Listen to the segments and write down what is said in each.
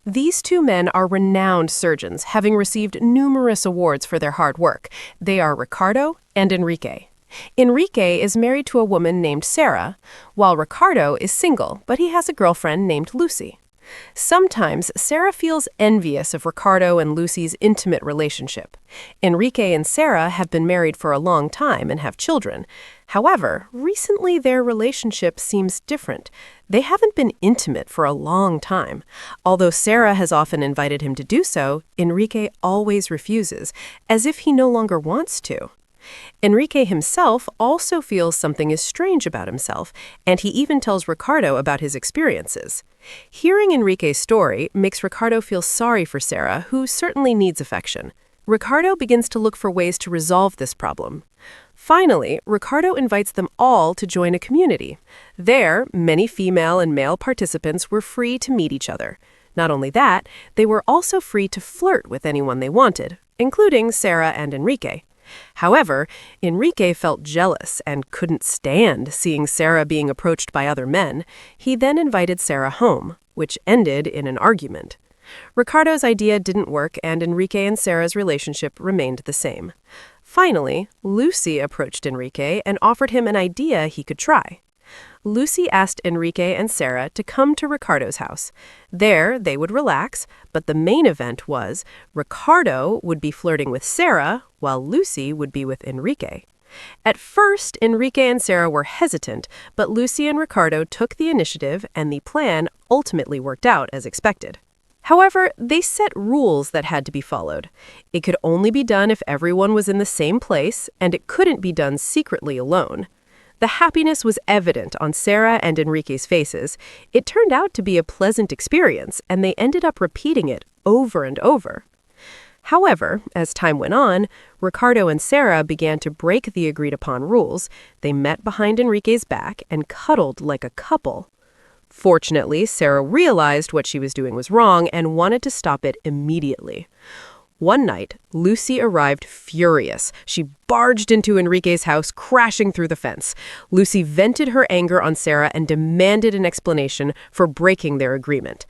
These two men are renowned surgeons, having received numerous awards for their hard work. They are Ricardo and Enrique. Enrique is married to a woman named Sarah, while Ricardo is single, but he has a girlfriend named Lucy. Sometimes, Sarah feels envious of Ricardo and Lucy's intimate relationship. Enrique and Sarah have been married for a long time and have children. However, recently their relationship seems different. They haven't been intimate for a long time. Although Sarah has often invited him to do so, Enrique always refuses, as if he no longer wants to. Enrique himself also feels something is strange about himself, and he even tells Ricardo about his experiences. Hearing Enrique's story makes Ricardo feel sorry for Sarah, who certainly needs affection. Ricardo begins to look for ways to resolve this problem. Finally, Ricardo invites them all to join a community. There, many female and male participants were free to meet each other. Not only that, they were also free to flirt with anyone they wanted, including Sarah and Enrique. However, Enrique felt jealous and couldn't stand seeing Sarah being approached by other men. He then invited Sarah home, which ended in an argument. Ricardo's idea didn't work, and Enrique and Sarah's relationship remained the same. Finally, Lucy approached Enrique and offered him an idea he could try. Lucy asked Enrique and Sarah to come to Ricardo's house. There, they would relax, but the main event was Ricardo would be flirting with Sarah, while Lucy would be with Enrique. At first, Enrique and Sarah were hesitant, but Lucy and Ricardo took the initiative, and the plan ultimately worked out as expected. However, they set rules that had to be followed. It could only be done if everyone was in the same place, and it couldn't be done secretly alone. The happiness was evident on Sarah and Enrique's faces. It turned out to be a pleasant experience, and they ended up repeating it over and over. However, as time went on, Ricardo and Sarah began to break the agreed-upon rules. They met behind Enrique's back and cuddled like a couple. Fortunately, Sarah realized what she was doing was wrong and wanted to stop it immediately. One night, Lucy arrived furious. She barged into Enrique's house, crashing through the fence. Lucy vented her anger on Sarah and demanded an explanation for breaking their agreement.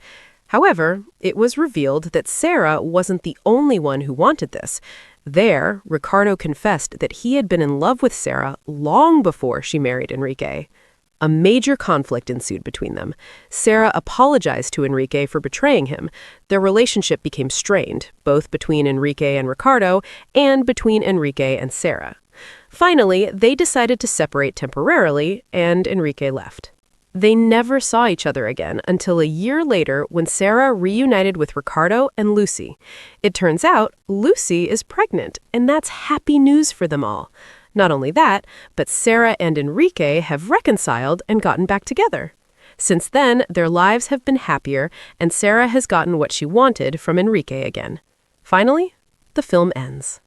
However, it was revealed that Sarah wasn't the only one who wanted this. There, Ricardo confessed that he had been in love with Sarah long before she married Enrique. A major conflict ensued between them. Sarah apologized to Enrique for betraying him. Their relationship became strained, both between Enrique and Ricardo and between Enrique and Sarah. Finally, they decided to separate temporarily, and Enrique left. They never saw each other again until a year later when Sarah reunited with Ricardo and Lucy. It turns out Lucy is pregnant, and that's happy news for them all. Not only that, but Sarah and Enrique have reconciled and gotten back together. Since then, their lives have been happier, and Sarah has gotten what she wanted from Enrique again. Finally, the film ends.